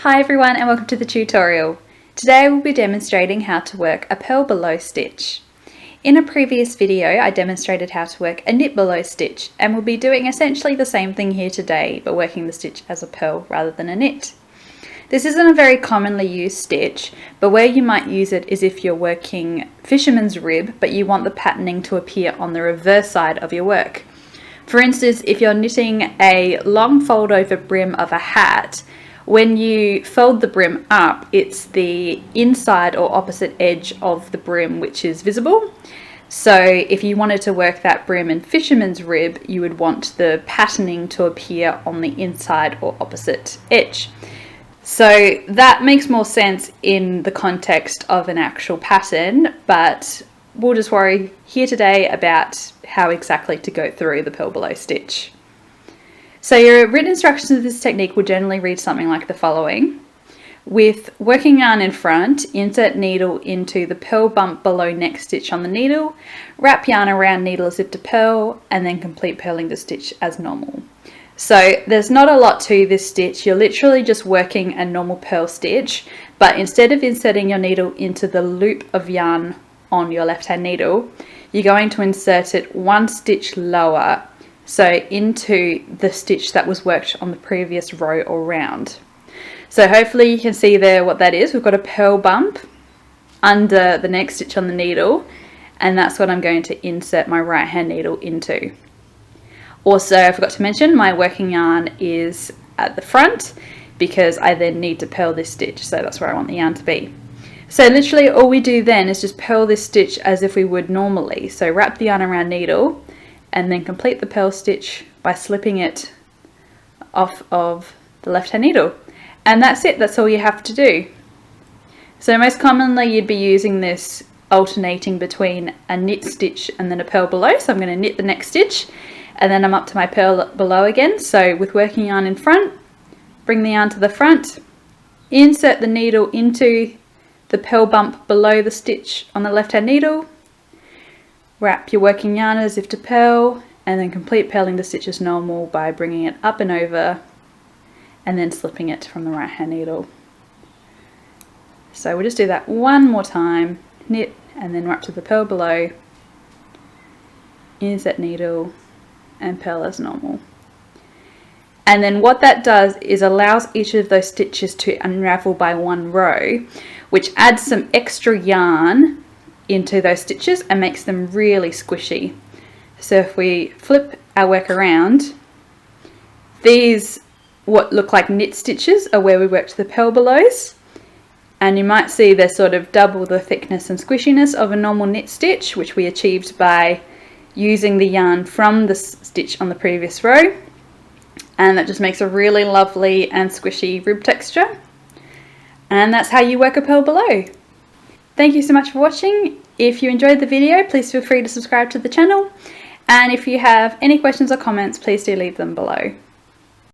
Hi everyone and welcome to the tutorial. Today I will be demonstrating how to work a purl below stitch. In a previous video I demonstrated how to work a knit below stitch and we'll be doing essentially the same thing here today but working the stitch as a purl rather than a knit. This isn't a very commonly used stitch, but where you might use it is if you're working fisherman's rib but you want the patterning to appear on the reverse side of your work. For instance, if you're knitting a long fold over brim of a hat, when you fold the brim up, it's the inside or opposite edge of the brim which is visible. So if you wanted to work that brim in fisherman's rib, you would want the patterning to appear on the inside or opposite edge. So that makes more sense in the context of an actual pattern, but we'll just worry here today about how exactly to go through the purl below stitch. So your written instructions of this technique will generally read something like the following. With working yarn in front, insert needle into the purl bump below next stitch on the needle, wrap yarn around needle as if to purl, and then complete purling the stitch as normal. So there's not a lot to this stitch, you're literally just working a normal purl stitch, but instead of inserting your needle into the loop of yarn on your left hand needle, you're going to insert it one stitch lower, so into the stitch that was worked on the previous row or round. So hopefully you can see there what that is. We've got a purl bump under the next stitch on the needle, and that's what I'm going to insert my right hand needle into. Also, I forgot to mention my working yarn is at the front because I then need to purl this stitch, so that's where I want the yarn to be. So literally all we do then is just purl this stitch as if we would normally. So wrap the yarn around needle and then complete the purl stitch by slipping it off of the left hand needle. And that's it, that's all you have to do. So most commonly you'd be using this alternating between a knit stitch and then a purl below. So I'm going to knit the next stitch and then I'm up to my purl below again. So with working yarn in front, bring the yarn to the front, insert the needle into the purl bump below the stitch on the left hand needle, wrap your working yarn as if to purl, and then complete purling the stitch as normal by bringing it up and over and then slipping it from the right hand needle. So we'll just do that one more time, knit and then wrap to the purl below, insert needle and purl as normal. And then what that does is allows each of those stitches to unravel by one row, which adds some extra yarn into those stitches and makes them really squishy. So if we flip our work around, these what look like knit stitches are where we worked the purl belows, and you might see they're sort of double the thickness and squishiness of a normal knit stitch, which we achieved by using the yarn from the stitch on the previous row, and that just makes a really lovely and squishy rib texture. And that's how you work a purl below. Thank you so much for watching. If you enjoyed the video, please feel free to subscribe to the channel, and if you have any questions or comments, please do leave them below.